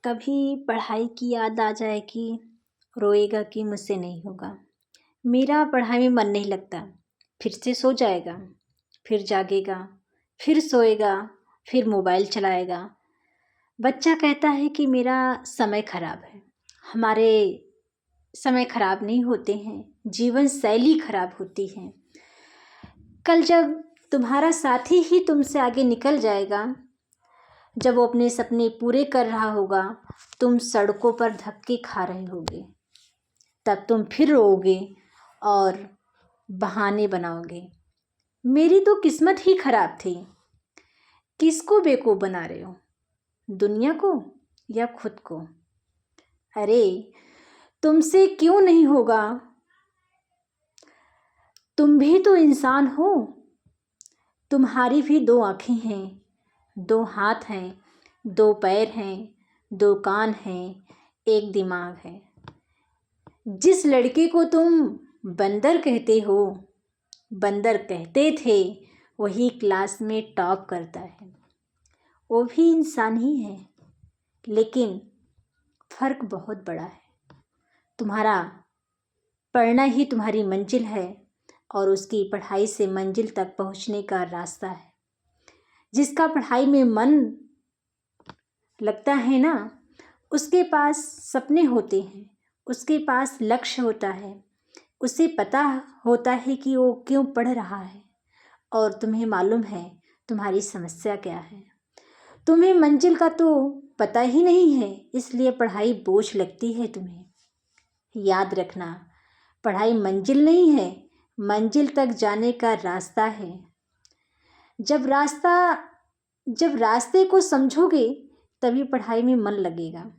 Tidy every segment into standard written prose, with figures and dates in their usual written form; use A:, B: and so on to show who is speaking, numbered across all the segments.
A: कभी पढ़ाई की याद आ जाए कि रोएगा कि मुझसे नहीं होगा। मेरा पढ़ाई में मन नहीं लगता, फिर से सो जाएगा, फिर जागेगा, फिर सोएगा, फिर मोबाइल चलाएगा। बच्चा कहता है कि मेरा समय खराब है। हमारे समय खराब नहीं होते हैं, जीवन शैली खराब होती है। कल जब तुम्हारा साथी ही तुमसे आगे निकल जाएगा, जब वो अपने सपने पूरे कर रहा होगा, तुम सड़कों पर धक्के खा रहे होगे, तब तुम फिर रोओगे और बहाने बनाओगे। मेरी तो किस्मत ही खराब थी। किसको बेवकूफ़ बना रहे हो, दुनिया को या खुद को? अरे तुमसे क्यों नहीं होगा, तुम भी तो इंसान हो। तुम्हारी भी दो आँखें हैं, दो हाथ हैं, दो पैर हैं, दो कान हैं, एक दिमाग है। जिस लड़के को तुम बंदर कहते हो, बंदर कहते थे, वही क्लास में टॉप करता है। वो भी इंसान ही है, लेकिन फ़र्क बहुत बड़ा है। तुम्हारा पढ़ना ही तुम्हारी मंजिल है और उसकी पढ़ाई से मंजिल तक पहुंचने का रास्ता है। जिसका पढ़ाई में मन लगता है ना, उसके पास सपने होते हैं, उसके पास लक्ष्य होता है, उसे पता होता है कि वो क्यों पढ़ रहा है और तुम्हें मालूम है तुम्हारी समस्या क्या है। तुम्हें मंजिल का तो पता ही नहीं है, इसलिए पढ़ाई बोझ लगती है तुम्हें। याद रखना, पढ़ाई मंजिल नहीं है, मंजिल तक जाने का रास्ता है। जब रास्ते को समझोगे तभी पढ़ाई में मन लगेगा।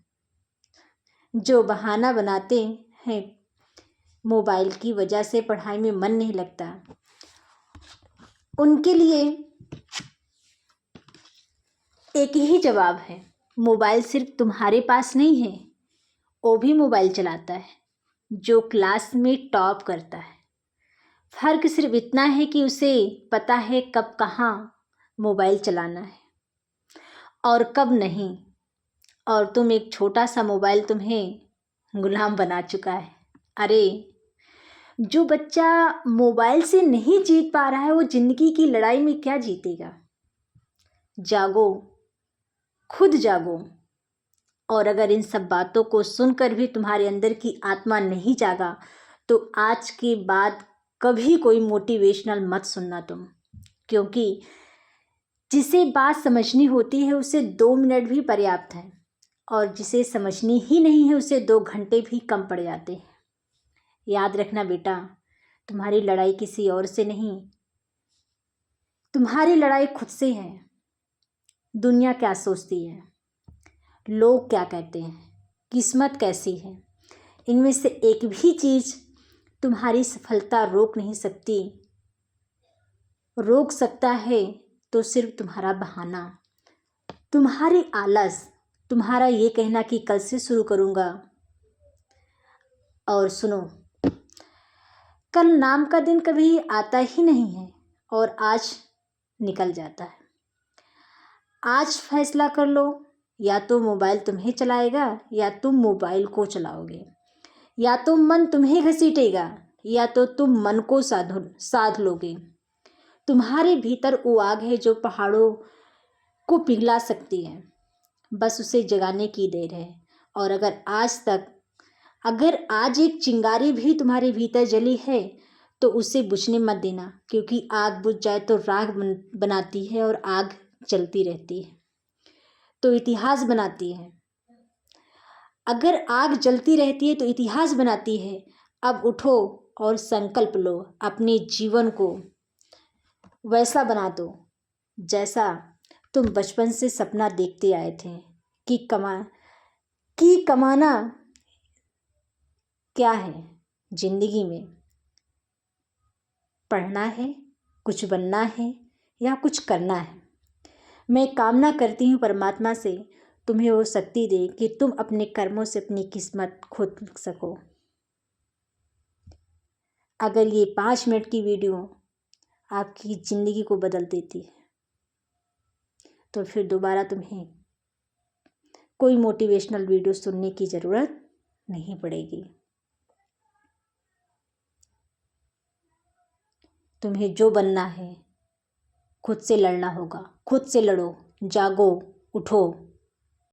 A: जो बहाना बनाते हैं मोबाइल की वजह से पढ़ाई में मन नहीं लगता, उनके लिए एक ही जवाब है, मोबाइल सिर्फ तुम्हारे पास नहीं है, वो भी मोबाइल चलाता है जो क्लास में टॉप करता है। फ़र्क सिर्फ इतना है कि उसे पता है कब कहाँ मोबाइल चलाना है और कब नहीं, और तुम एक छोटा सा मोबाइल तुम्हें गुलाम बना चुका है। अरे जो बच्चा मोबाइल से नहीं जीत पा रहा है, वो ज़िंदगी की लड़ाई में क्या जीतेगा? जागो, खुद जागो। और अगर इन सब बातों को सुनकर भी तुम्हारे अंदर की आत्मा नहीं जागा, तो आज के बाद कभी कोई मोटिवेशनल मत सुनना तुम, क्योंकि जिसे बात समझनी होती है उसे 2 मिनट भी पर्याप्त है, और जिसे समझनी ही नहीं है उसे 2 घंटे भी कम पड़ जाते हैं। याद रखना बेटा, तुम्हारी लड़ाई किसी और से नहीं, तुम्हारी लड़ाई खुद से है। दुनिया क्या सोचती है, लोग क्या कहते हैं, किस्मत कैसी है, इनमें से एक भी चीज़ तुम्हारी सफलता रोक नहीं सकती। रोक सकता है तो सिर्फ तुम्हारा बहाना, तुम्हारी आलस, तुम्हारा ये कहना कि कल से शुरू करूँगा। और सुनो, कल नाम का दिन कभी आता ही नहीं है और आज निकल जाता है। आज फैसला कर लो, या तो मोबाइल तुम्हें चलाएगा या तुम मोबाइल को चलाओगे, या तो मन तुम्हें घसीटेगा या तो तुम मन को साध लोगे। तुम्हारे भीतर वो आग है जो पहाड़ों को पिघला सकती है, बस उसे जगाने की देर है। और अगर आज एक चिंगारी भी तुम्हारे भीतर जली है तो उसे बुझने मत देना, क्योंकि आग बुझ जाए तो राख बनाती है और आग जलती रहती है तो इतिहास बनाती है। अगर आग जलती रहती है तो इतिहास बनाती है। अब उठो और संकल्प लो, अपने जीवन को वैसा बना दो जैसा तुम बचपन से सपना देखते आए थे कि कमाना क्या है जिंदगी में, पढ़ना है, कुछ बनना है या कुछ करना है। मैं कामना करती हूँ परमात्मा से तुम्हें वो शक्ति दे कि तुम अपने कर्मों से अपनी किस्मत खुद लिख सको। अगर ये 5 मिनट की वीडियो आपकी ज़िंदगी को बदल देती है तो फिर दोबारा तुम्हें कोई मोटिवेशनल वीडियो सुनने की ज़रूरत नहीं पड़ेगी। तुम्हें जो बनना है खुद से लड़ना होगा, खुद से लड़ो, जागो, उठो।